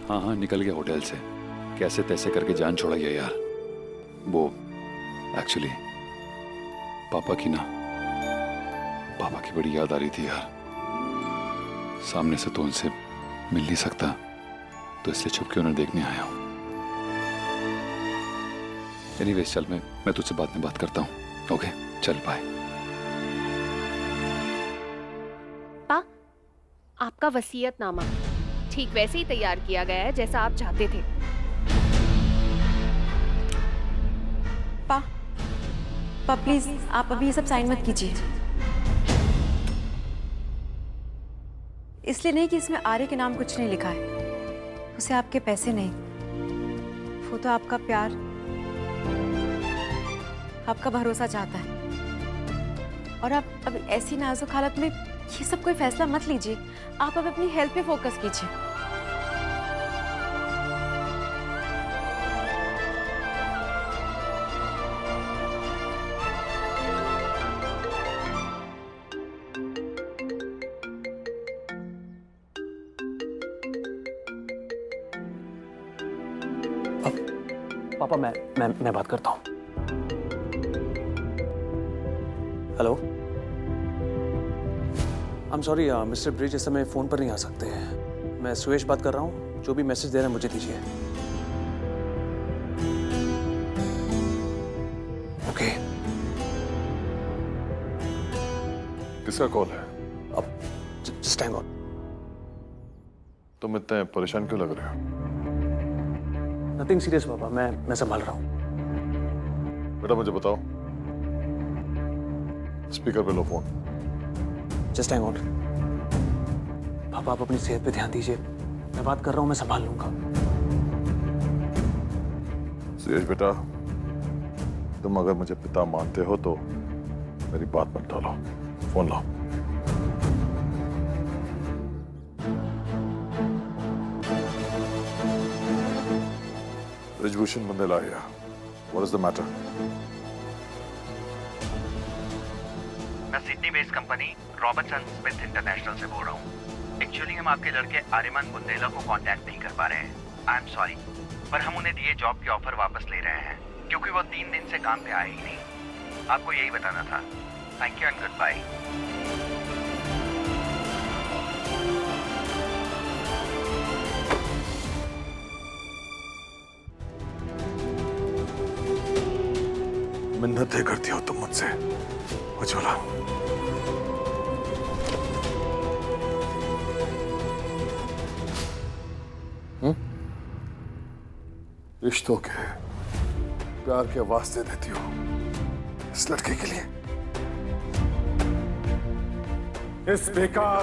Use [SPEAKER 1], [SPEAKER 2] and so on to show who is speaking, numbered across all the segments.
[SPEAKER 1] हाँ हाँ, निकल गया होटल से, कैसे तैसे करके जान छोड़ा गया यार। वो एक्चुअली पापा की बड़ी याद आ रही थी यार। सामने से तो उनसे मिल नहीं सकता, तो इसलिए छुप के उन्हें देखने आया हूं। एनीवेज चल, मैं तुझसे बाद में बात करता हूं। ओके चल, बाय।
[SPEAKER 2] पा, आपका वसीयतनामा ठीक वैसे ही तैयार किया गया है जैसा आप चाहते थे।
[SPEAKER 3] पा प्लीज आप अभी ये सब साइन मत कीजिए। इसलिए नहीं कि इसमें आर्य के नाम कुछ नहीं लिखा है। उसे आपके पैसे नहीं, वो तो आपका प्यार, आपका भरोसा चाहता है। और आप अब ऐसी नाजुक हालत में ये सब कोई फैसला मत लीजिए। आप अब अपनी हेल्थ पे फोकस कीजिए।
[SPEAKER 4] पापा मैं बात करता हूँ। Hello, I am sorry mister bridge इस समय फोन पर नहीं आ सकते हैं। मैं सुयश बात कर रहा हूँ। जो भी मैसेज दे रहे हैं मुझे दीजिए। ओके।
[SPEAKER 5] किसका कॉल है?
[SPEAKER 4] अब जस्ट हैंग ऑन।
[SPEAKER 5] तुम इतने परेशान क्यों लग रहे हो?
[SPEAKER 4] नथिंग सीरियस पापा, मैं संभाल रहा हूँ।
[SPEAKER 5] बेटा मुझे बताओ, स्पीकर पे लो फोन।
[SPEAKER 4] Just hang on. पापा आप अपनी सेहत पे ध्यान दीजिए। मैं बात कर रहा हूँ, मैं संभाल लूंगा।
[SPEAKER 5] सुयश बेटा, तुम अगर मुझे पिता मानते हो तो मेरी बात मत टालो। फोन लाओ। Brijbhushan Bundela here. What is the matter?
[SPEAKER 6] मैं Sydney based company Robertson Smith international से बोल रहा हूँ। एक्चुअली हम आपके लड़के आर्यमान बुंदेला को कांटेक्ट नहीं कर पा रहे हैं। आई एम सॉरी, पर हम उन्हें दिए जॉब की ऑफर वापस ले रहे हैं क्योंकि वो 3 दिन से काम पे आए ही नहीं। आपको यही बताना था। Thank you and goodbye.
[SPEAKER 5] मिन्नतें करती हो तुम मुझसे उज्ज्वला। रिश्तों के प्यार के वास्ते देती हो इस लड़के के लिए, इस बेकार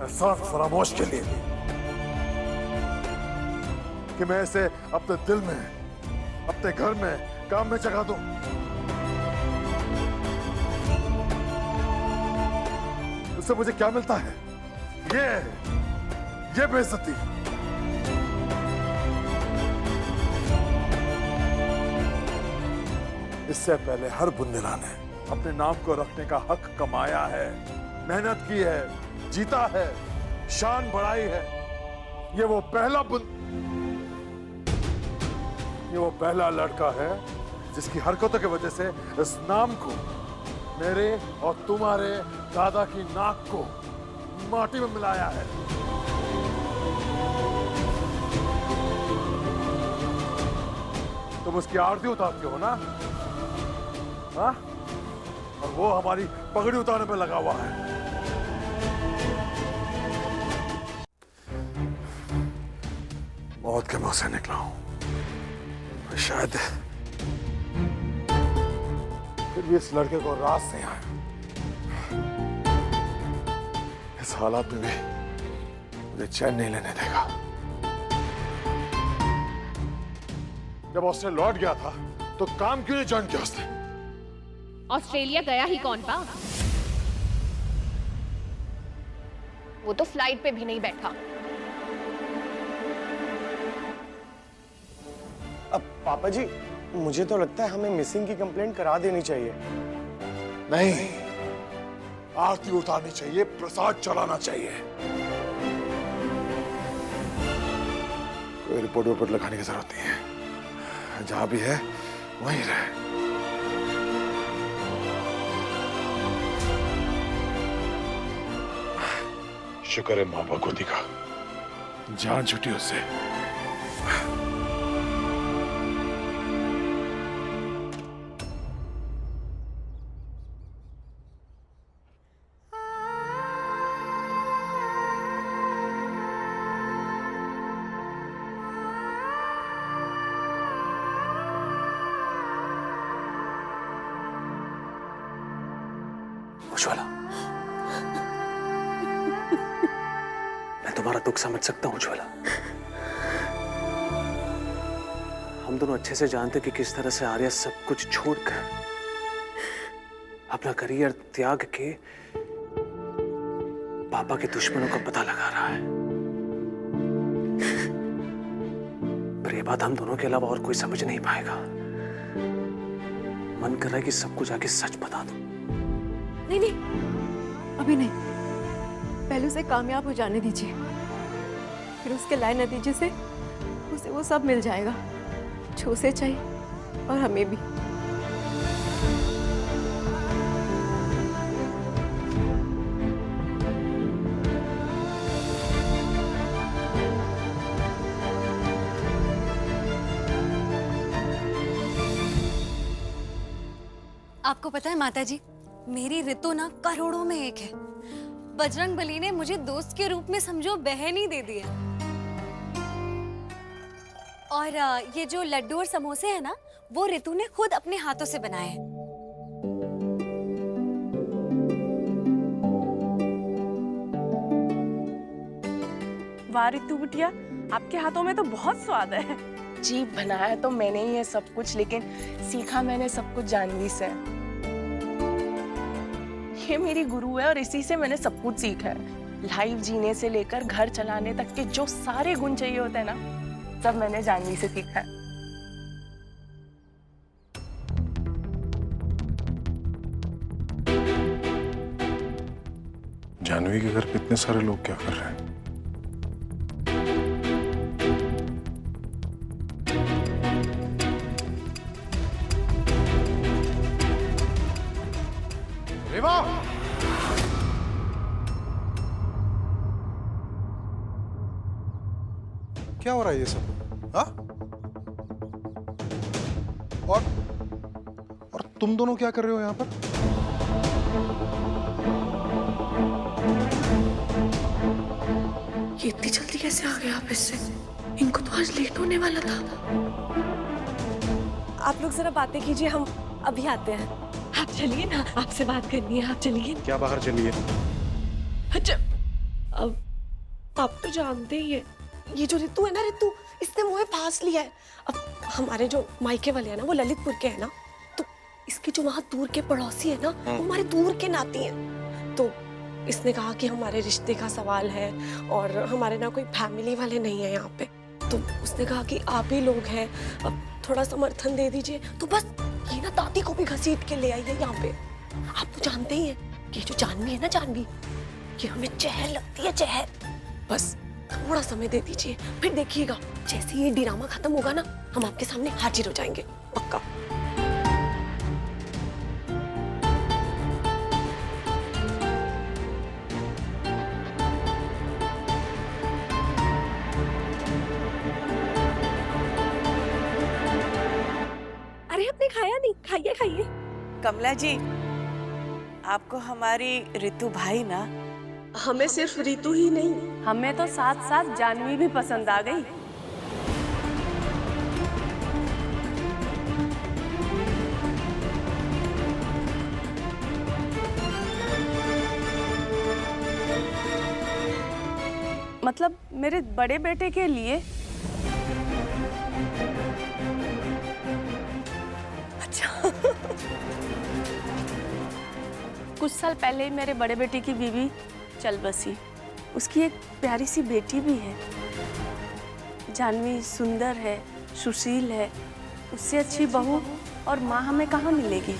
[SPEAKER 5] एहसास फरामोश के लिए कि मैं इसे अपने दिल में, अपने घर में, काम में जगा दूं। उससे मुझे क्या मिलता है? ये बेइज्जती। इससे पहले हर बुंदेला ने अपने नाम को रखने का हक कमाया है, मेहनत की है, जीता है, शान बढ़ाई है। ये वो पहला लड़का है जिसकी हरकतों की वजह से इस नाम को, मेरे और तुम्हारे दादा की नाक को माटी में मिलाया है। तुम उसकी आरती उतारते हो ना? हाँ? और वो हमारी पगड़ी उतारने पे लगा हुआ है। मौत के मुंह से निकला हूं। शायद फिर भी इस लड़के को रास नहीं आया। इस हालात में भी मुझे चैन नहीं लेने देगा। जब ऑस्ट्रेलिया लौट गया था तो काम क्यों नहीं ज्वाइन किया उसने?
[SPEAKER 2] ऑस्ट्रेलिया गया ही कौन पा? वो तो फ्लाइट पे भी नहीं बैठा।
[SPEAKER 7] अब पापा जी, मुझे तो लगता है हमें मिसिंग की कंप्लेंट करा देनी चाहिए।
[SPEAKER 5] नहीं, आरती उतारनी चाहिए, प्रसाद चढ़ाना चाहिए। कोई रिपोर्ट वोपोर्ट लगाने की जरूरत नहीं है, जहां भी है वहीं रहे। शुक्र है माँ भगवती का, जान छुटी उससे।
[SPEAKER 4] उज्ज्वला, मैं तुम्हारा दुख समझ सकता हूँ उज्ज्वला। हम दोनों अच्छे से जानते कि किस तरह से आर्या सब कुछ छोड़कर अपना करियर त्याग के पापा के दुश्मनों का पता लगा रहा है। पर ये बात हम दोनों के अलावा और कोई समझ नहीं पाएगा। मन कर रहा है कि सब कुछ आके सच बता दो।
[SPEAKER 3] नहीं नहीं, अभी नहीं, पहले उसे कामयाब हो जाने दीजिए, फिर उसके लाए नतीजे से उसे वो सब मिल जाएगा जो उसे चाहिए, और हमें भी।
[SPEAKER 8] आपको पता है माता जी, मेरी ऋतु ना करोड़ों में एक है। बजरंगबली ने मुझे दोस्त के रूप में समझो बहन ही दे दी है। और ये जो लड्डू और समोसे हैं ना, वो ऋतु ने खुद अपने हाथों से बनाए हैं।
[SPEAKER 9] वाह ऋतु बिटिया, आपके हाथों में तो बहुत स्वाद है।
[SPEAKER 10] जी, बनाया तो मैंने ही है सब कुछ, लेकिन सीखा मैंने सब कुछ जानवी से। ये मेरी गुरु है और इसी से मैंने सब कुछ सीखा है। लाइफ जीने से लेकर घर चलाने तक के जो सारे गुण चाहिए होते हैं ना, सब मैंने जानवी से सीखा है।
[SPEAKER 5] जानवी के घर पे इतने सारे लोग क्या कर रहे हैं? रेवा! क्या हो रहा है ये सब? हाँ? और तुम दोनों क्या कर रहे हो यहाँ पर?
[SPEAKER 10] ये इतनी जल्दी कैसे आ गए आप इससे? इनको तो आज लेट होने वाला था।
[SPEAKER 9] आप लोग जरा बातें कीजिए, हम अभी आते हैं।
[SPEAKER 10] आप चलिए ना, आपसे बात करनी है, आप चलिए।
[SPEAKER 5] क्या बाहर चलिए?
[SPEAKER 10] अच्छा, अब आप तो जानते ही हैं, ये जो ऋतु है ना, ऋतु इसने मुझे फांस लिया है। अब हमारे जो मायके वाले हैं ना, वो ललितपुर के हैं ना, तो इसके जो वहाँ दूर के पड़ोसी है ना, वो हमारे दूर के नाती हैं। तो इसने कहा कि हमारे रिश्ते का सवाल है और हमारे ना कोई फैमिली वाले नहीं है यहाँ पे। तो उसने कहा कि आप ही लोग हैं, अब थोड़ा समर्थन दे दीजिए। तो बस ये ना दादी को भी घसीट के ले आई है यहाँ पे। आप तो जानते ही हैं कि ये जो जानवी है ना, जानवी, ये हमें जहर लगती है, जहर। बस थोड़ा समय दे दीजिए, फिर देखिएगा जैसे ये ड्रामा खत्म होगा ना, हम आपके सामने हाजिर हो जाएंगे, पक्का। अरे आपने खाया नहीं? खाइए खाइए।
[SPEAKER 9] कमला जी, आपको हमारी ऋतु भाई ना,
[SPEAKER 10] हमें सिर्फ ऋतु ही नहीं,
[SPEAKER 9] हमें तो साथ साथ जानवी भी पसंद आ गई। मतलब मेरे बड़े बेटे के लिए। अच्छा। कुछ साल पहले मेरे बड़े बेटे की बीवी चल बसी। उसकी एक प्यारी सी बेटी भी है। जानवी सुंदर है, सुशील है, उससे अच्छी बहू और माँ हमें कहाँ मिलेगी।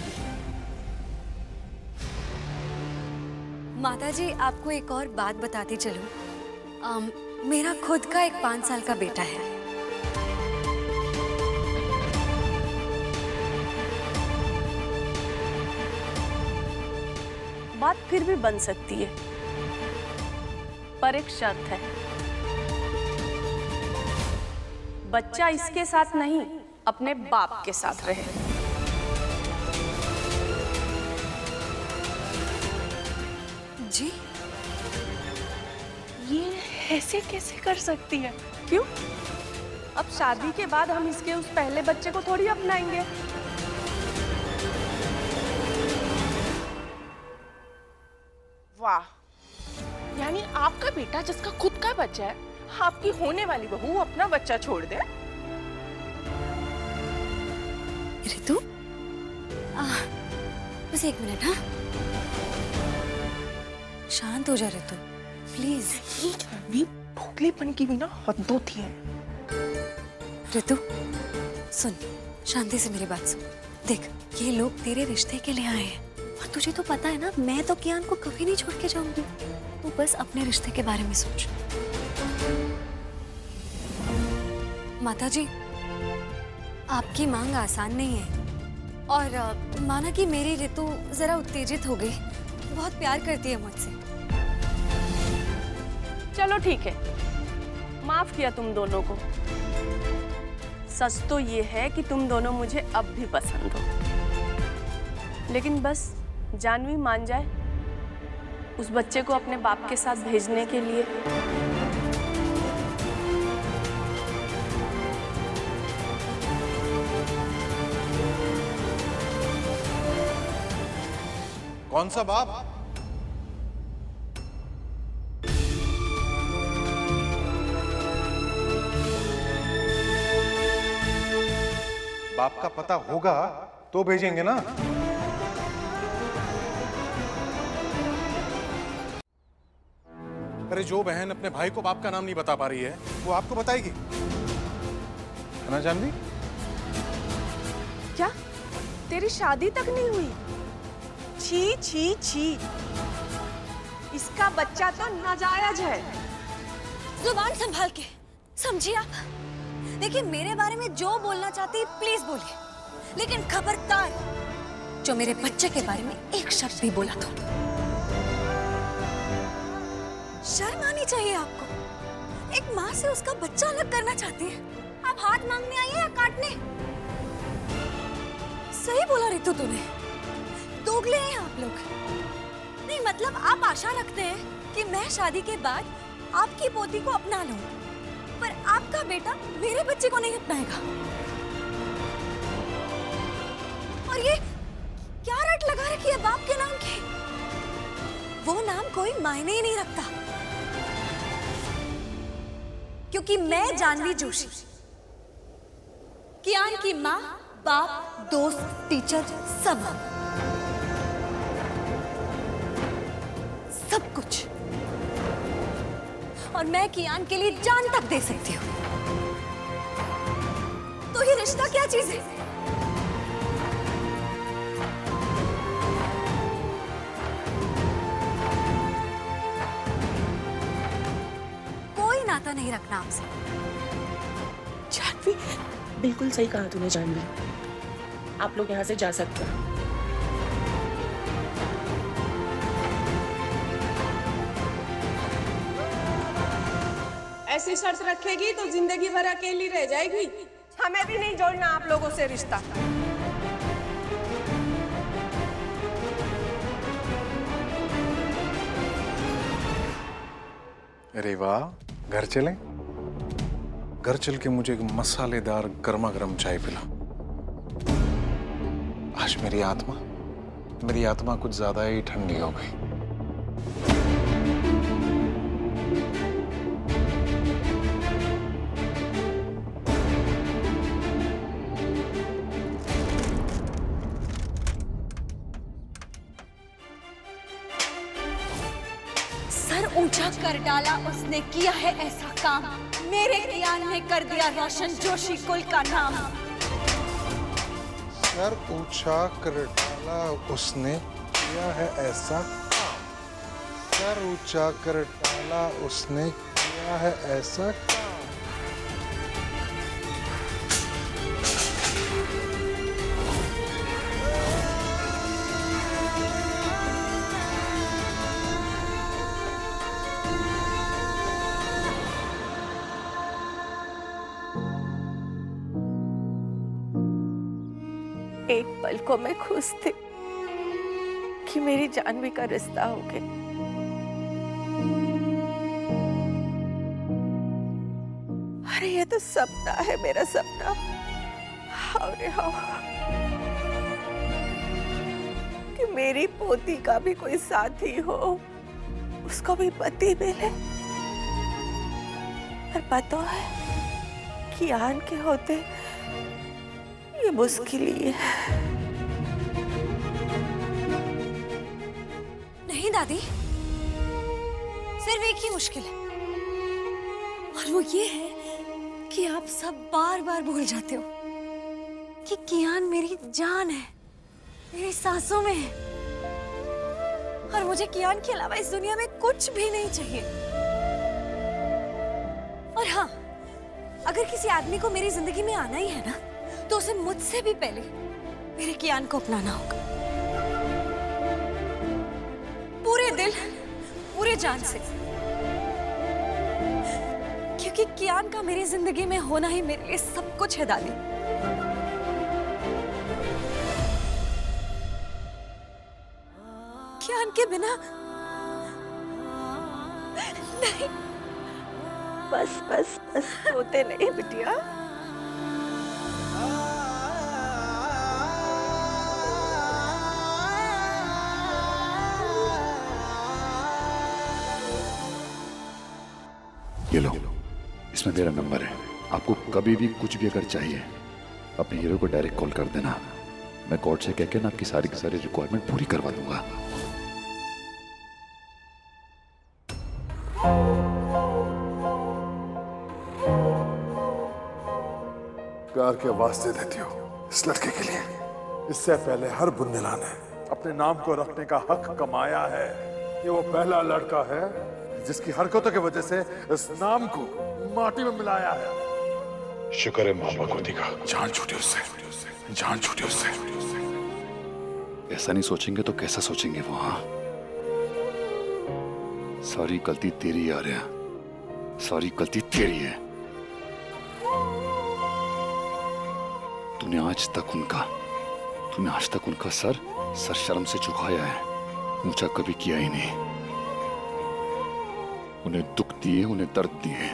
[SPEAKER 8] माता जी, आपको एक और बात बताती चलूं। मेरा खुद का एक 5 साल का बेटा है।
[SPEAKER 9] फिर भी बन सकती है, पर एक शर्त है, बच्चा इसके साथ नहीं, अपने बाप के साथ रहे।
[SPEAKER 8] जी?
[SPEAKER 9] ये ऐसे कैसे कर सकती है? क्यों? अब शादी के बाद हम इसके उस पहले बच्चे को थोड़ी अपनाएंगे।
[SPEAKER 10] वाह, यानी आपका बेटा जिसका खुद का बच्चा है, आपकी होने वाली बहू अपना बच्चा छोड़ दे?
[SPEAKER 8] रितु, बस एक मिनट। हाँ, शांत हो जा रितु, प्लीज।
[SPEAKER 10] भोगलेपन की भी ना हद होती है।
[SPEAKER 8] रितु सुन, शांति से मेरी बात सुन। देख, ये लोग तेरे रिश्ते के लिए आए हैं और तुझे तो पता है ना, मैं तो कियान को कभी नहीं छोड़ के जाऊंगी। तू बस अपने रिश्ते के बारे में सोच। माताजी, आपकी मांग आसान नहीं है और माना कि मेरी रितु जरा उत्तेजित हो गई, बहुत प्यार करती है मुझसे।
[SPEAKER 9] चलो ठीक है, माफ किया तुम दोनों को। सच तो ये है कि तुम दोनों मुझे अब भी पसंद हो, लेकिन बस जानवी मान जाए उस बच्चे को अपने बाप के साथ भेजने के लिए।
[SPEAKER 5] कौन सा बाप? बाप का पता होगा तो भेजेंगे ना। अरे जो बहन अपने भाई को बाप का नाम नहीं बता पा रही है, वो आपको बताएगी, है ना जानवी?
[SPEAKER 10] क्या तेरी शादी तक नहीं हुई? छी छी छी, इसका बच्चा तो नाजायज है।
[SPEAKER 8] जुबान संभाल के, समझिए आप। देखिए, मेरे बारे में जो बोलना चाहती है प्लीज बोलिए, लेकिन खबरदार जो मेरे बच्चे के बारे में एक शब्द भी बोला तो। शर्म आनी चाहिए आपको। एक माँ से उसका बच्चा अलग करना चाहती है, आप हाथ मांगने आई है या काटने? सही बोला रितु तूने, दोगले हैं आप लोग। नहीं मतलब आप आशा रखते हैं कि मैं शादी के बाद आपकी पोती को अपना लूं, पर आपका बेटा मेरे बच्चे को नहीं अपनाएगा। और ये क्या रट लगा रखी है बाप के नाम की? वो नाम कोई मायने ही नहीं रखता, क्योंकि मैं जानवी जोशी, कियान की माँ, बाप, दोस्त, टीचर, सब कुछ। और मैं कियान के लिए जान तक दे सकती हूँ। तो ये रिश्ता क्या चीज है? कोई नाता नहीं रखना आपसे।
[SPEAKER 10] जानवी, बिल्कुल सही कहा तूने जानवी। आप लोग यहाँ से जा सकते हैं। ऐसी शर्त रखेगी तो जिंदगी भर अकेली रह जाएगी। हमें भी नहीं जोड़ना आप लोगों से रिश्ता।
[SPEAKER 5] अरे वाह, घर चलें? घर चल के मुझे एक मसालेदार गर्मा गर्म चाय पिला। आज मेरी आत्मा कुछ ज्यादा ही ठंडी हो गई।
[SPEAKER 8] सर ऊंचा कर डाला उसने, किया है ऐसा काम, मेरे कियान ने कर दिया रोशन जोशी कुल का नाम।
[SPEAKER 5] सर ऊंचा कर डाला उसने, किया है ऐसा काम। सर ऊंचा कर डाला उसने, किया है ऐसा काम।
[SPEAKER 9] एक पल को मैं खुश थी कि मेरी जानवी का रिश्ता हो गया। अरे ये तो सपना है, मेरा सपना। अरे हाँ, कि मेरी पोती का भी कोई साथी हो, उसको भी पति मिले। पर पता है कि आन के होते ये मुश्किल ही है।
[SPEAKER 8] नहीं दादी, सिर्फ एक ही मुश्किल है, और वो ये है कि आप सब बार बार भूल जाते हो कि कियान मेरी जान है, मेरी सांसों में है, और मुझे कियान के अलावा इस दुनिया में कुछ भी नहीं चाहिए। और हाँ, अगर किसी आदमी को मेरी जिंदगी में आना ही है ना, तो उसे मुझसे भी पहले मेरे कियान को अपनाना होगा, पूरे दिल पूरे जान से, क्योंकि कियान का मेरी जिंदगी में होना ही मेरे लिए सब कुछ है दादी। कियान के बिना नहीं।
[SPEAKER 9] बस बस बस, होते नहीं बिटिया।
[SPEAKER 1] ये लो, इसमें मेरा नंबर है। आपको कभी भी कुछ भी अगर चाहिए, अपने हीरो को डायरेक्ट कॉल कर देना। मैं कोर्ट से कह के ना आपकी सारी की सारी रिक्वायरमेंट पूरी करवा दूंगा।
[SPEAKER 5] प्यार के वास्ते देती हो इस लड़के के लिए। इससे पहले हर बुंदेला ने अपने नाम को रखने का हक कमाया है। ये वो पहला लड़का है जिसकी हरकतों की वजह से इस नाम को माटी में मिलाया है। शुक्र है माँ भगवती का, जान छूटी उससे, जान छूटी उससे।
[SPEAKER 1] ऐसा नहीं सोचेंगे तो कैसा सोचेंगे वो? हाँ, सारी गलती तेरी है आर्या, सारी गलती तेरी है। तूने आज तक उनका सर शर्म से झुकाया है, ऊंचा कभी किया ही नहीं। उन्हें दुख दिए, उन्हें दर्द दिए।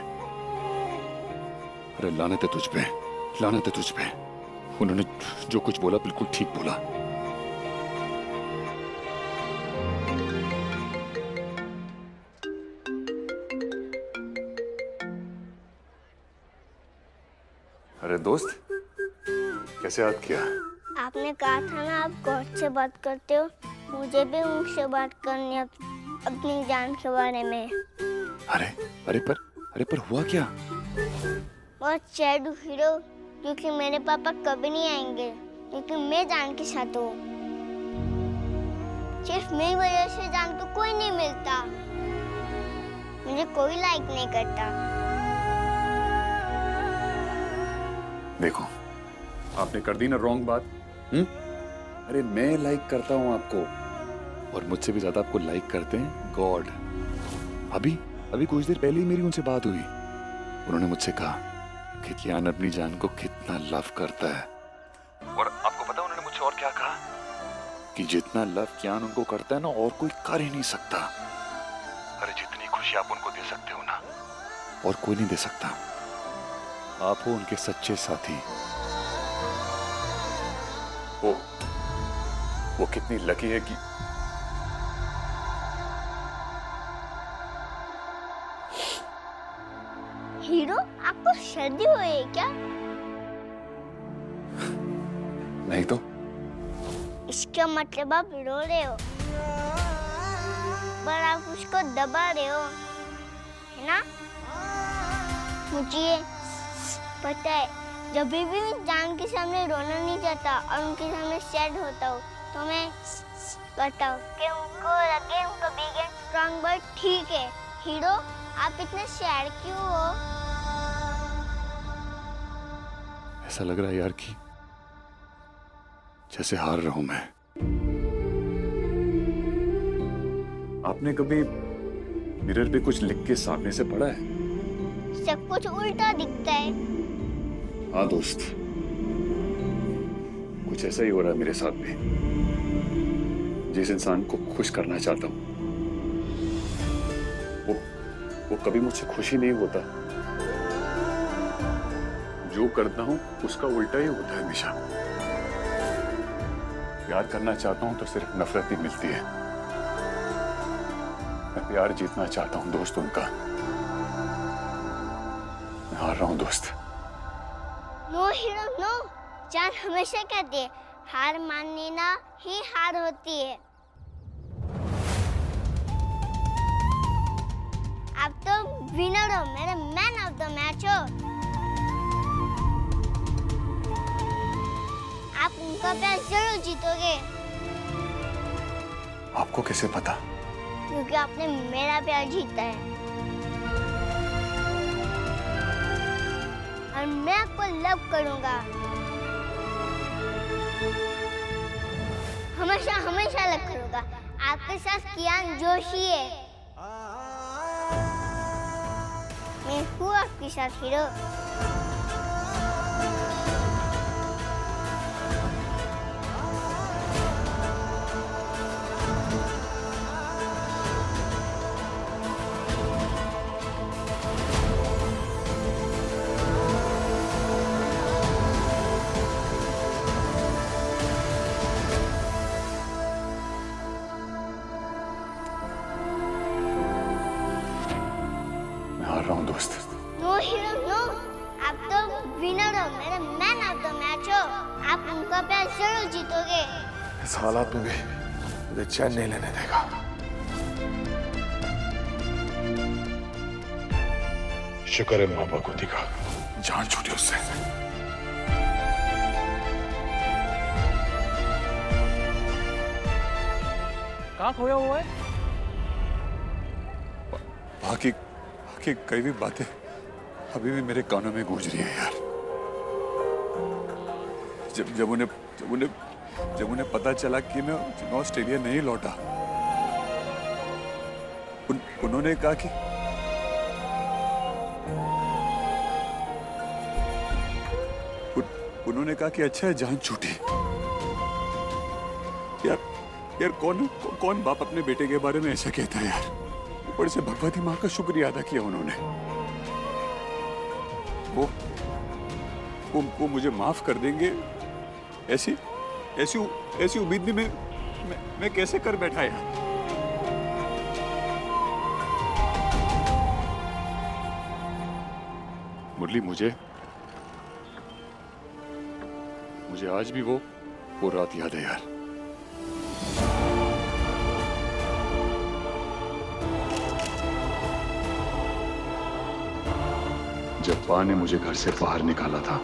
[SPEAKER 1] अरे लानत है तुझ पे, लानत है तुझ पे। उन्होंने जो कुछ बोला बिल्कुल ठीक बोला। अरे दोस्त, कैसे याद किया?
[SPEAKER 11] आपने कहा था ना आप कोर्ट से बात करते हो, मुझे भी उनसे बात करनी है अपनी जान के बारे में।
[SPEAKER 1] अरे पर हुआ क्या?
[SPEAKER 11] बहुत सैड हीरो, क्योंकि मेरे पापा कभी नहीं आएंगे, लेकिन मैं जान के साथ हूँ। सिर्फ मेरी वजह से जान को कोई नहीं मिलता, मुझे कोई लाइक नहीं करता।
[SPEAKER 1] देखो, आपने कर दी ना रॉन्ग बात। अरे मैं लाइक करता हूँ आपको, और मुझसे भी ज्यादा आपको लाइक करते हैं गॉड। अभी कुछ देर पहले ही मेरी उनसे बात हुई। उन्होंने मुझसे कहा कि कियान अपनी जान को कितना लव करता है, और आपको पता उन्होंने मुझसे और क्या कहा? कि जितना लव कियान उनको करता है ना, और कोई कर ही नहीं सकता। अरे जितनी खुशी आप उनको दे सकते हो ना, और कोई नहीं दे सकता। आप हो उनके सच्चे साथी। वो कितनी लकी है कि
[SPEAKER 11] हीरो, आपको सर्दी हुई है क्या?
[SPEAKER 1] नहीं तो?
[SPEAKER 11] इसका मतलब आप रो रहे हो, पर आप उसको दबा रहे हो, है ना? मुझे पता है, जब भी जान के सामने रोना नहीं चाहता और उनके सामने सैड होता हूँ, तो मैं कहता हूँ कि उनको लगे उनको बिग एंड स्ट्रॉन्ग, बट ठीक है हीरो, आप इतने सैड क्यों हो?
[SPEAKER 1] ऐसा लग रहा है यार कि जैसे हार रहा हूं मैं। आपने कभी मिरर पे कुछ लिख के सामने से पढ़ा है?
[SPEAKER 11] सब कुछ उल्टा दिखता है।
[SPEAKER 1] हाँ दोस्त, कुछ ऐसा ही हो रहा है मेरे साथ भी। जिस इंसान को खुश करना चाहता हूं वो कभी मुझसे खुश ही नहीं होता। जो करता हूं उसका उल्टा ही होता है हमेशा। प्यार करना चाहता हूं तो सिर्फ नफरत ही मिलती है। मैं प्यार जीतना चाहता हूं दोस्त उनका। मैं हार रहा हूं दोस्त।
[SPEAKER 11] No hero no. जान हमेशा कहती है हार मानने ना ही हार होती है। आप तो विनर हो, मेरे मैन ऑफ द मैच हो। आप उनका प्यार जरूर जीतोगे।
[SPEAKER 1] आपको कैसे पता?
[SPEAKER 11] क्योंकि आपने मेरा प्यार जीता है और मैं आपको लव करूंगा। हमेशा हमेशा लव करूंगा। आपके साथ कियान जोशी है। मैं हूँ आपके साथ हीरो।
[SPEAKER 1] दोस्त।
[SPEAKER 11] No hero no. आप तो विनर हो, मेरे मैन ऑफ द मैच हो। आप उनका प्यार जरूर जीतोगे।
[SPEAKER 5] इस हालात में भी मुझे चैन नहीं लेने देगा। शुक्र है माँ भगवती का, जान छूटी उससे।
[SPEAKER 4] कहाँ खोया हुआ है?
[SPEAKER 1] बाकी कई भी बातें अभी भी मेरे कानों में गूंज रही है यार। जब उन्हें पता चला कि मैं ऑस्ट्रेलिया नहीं लौटा, उन्होंने कहा कि अच्छा है जान छूटी। यार कौन बाप अपने बेटे के बारे में ऐसा कहता है यार। ऊपर से भगवती माँ का शुक्रिया अदा किया उन्होंने। वो मुझे माफ कर देंगे ऐसी उम्मीद भी मैं कैसे कर बैठा यार। मुरली मुझे आज भी वो रात याद है यार। जब पा ने मुझे घर से बाहर निकाला था